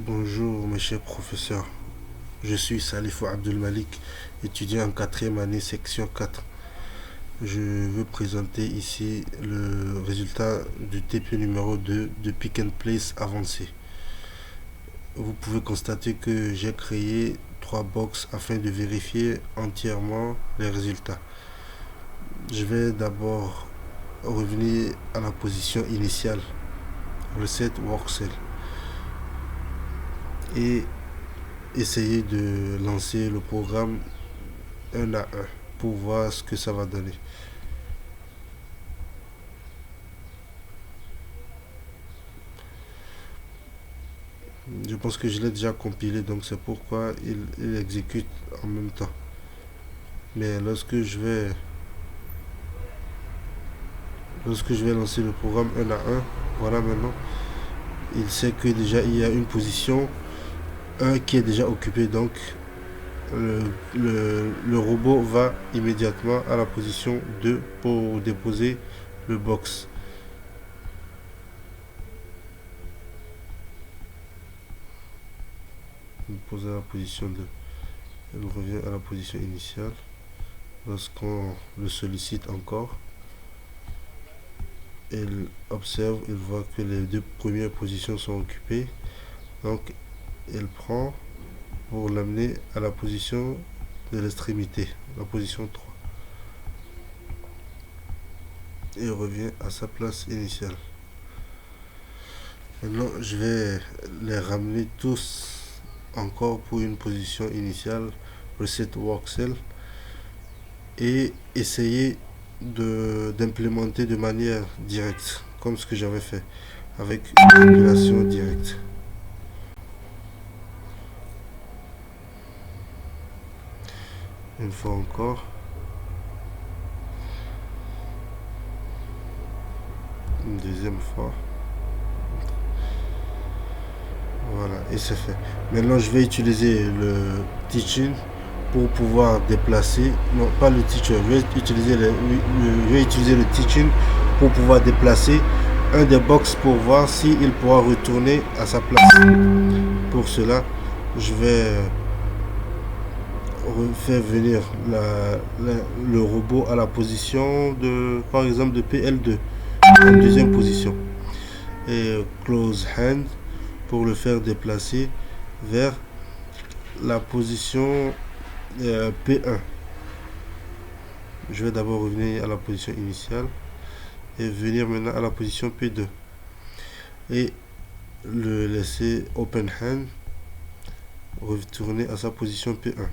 Bonjour mes chers professeurs, je suis Salifou Abdulmalik, étudiant en quatrième année section 4. Je veux présenter ici le résultat du TP numéro 2 de Pick and Place avancé. Vous pouvez constater que j'ai créé 3 box afin de vérifier entièrement les résultats. Je vais d'abord revenir à la position initiale, Reset Work Cell, et essayer de lancer le programme un à un pour voir ce que ça va donner. Je pense que je l'ai déjà compilé, donc c'est pourquoi il exécute en même temps. Mais lorsque je vais lancer le programme un à un, voilà, maintenant il sait que déjà il y a une position 1 qui est déjà occupée, donc le robot va immédiatement à la position 2 pour déposer le box. Il pose à la position 2. Il revient à la position initiale. Lorsqu'on le sollicite encore, il observe, il voit que les 2 premières positions sont occupées. Donc il prend pour l'amener à la position de l'extrémité, la position 3. Et il revient à sa place initiale. Maintenant, je vais les ramener tous encore pour une position initiale, Reset Work Cell, et essayer d'implémenter de manière directe, comme ce que j'avais fait, avec une compilation directe. Une fois encore. Une deuxième fois. Voilà, et c'est fait. Maintenant, je vais utiliser le teaching pour pouvoir déplacer, non pas le teacher, je vais utiliser le teaching pour pouvoir déplacer un des box pour voir s'il pourra retourner à sa place. Pour cela, je vais faire venir le robot à la position de, par exemple, de PL2, en deuxième position, et close hand pour le faire déplacer vers la position P1. Je vais d'abord revenir à la position initiale et venir maintenant à la position P2 et le laisser open hand retourner à sa position P1.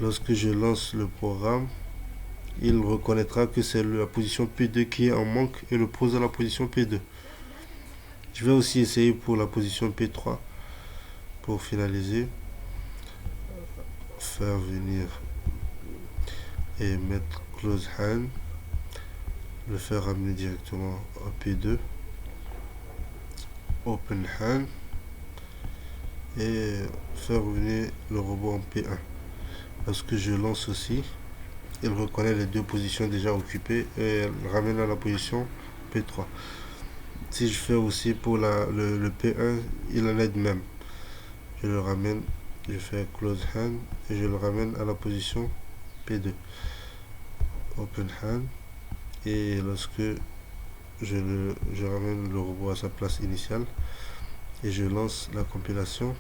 Lorsque je lance le programme, il reconnaîtra que c'est la position P2 qui est en manque et le pose à la position P2. Je vais aussi essayer pour la position P3 pour finaliser, faire venir et mettre close hand, le faire ramener directement à P2, open hand et faire revenir le robot en P1. Lorsque je lance aussi, il reconnaît les 2 positions déjà occupées et le ramène à la position P3. Si je fais aussi pour le P1, il en est de même. Je le ramène, je fais close hand et je le ramène à la position P2. Open hand. Et lorsque je ramène le robot à sa place initiale et je lance la compilation,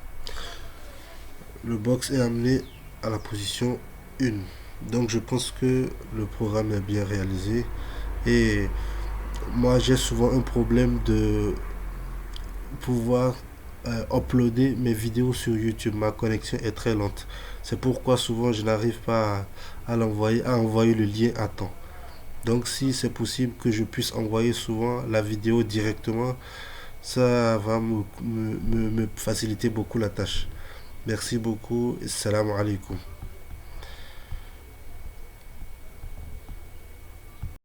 le box est amené à la position 1. Donc je pense que le programme est bien réalisé. Et moi j'ai souvent un problème de pouvoir uploader mes vidéos sur YouTube. Ma connexion est très lente. C'est pourquoi souvent je n'arrive pas à envoyer le lien à temps. Donc si c'est possible que je puisse envoyer souvent la vidéo directement, ça va me faciliter beaucoup la tâche. Merci beaucoup et salam alaikum.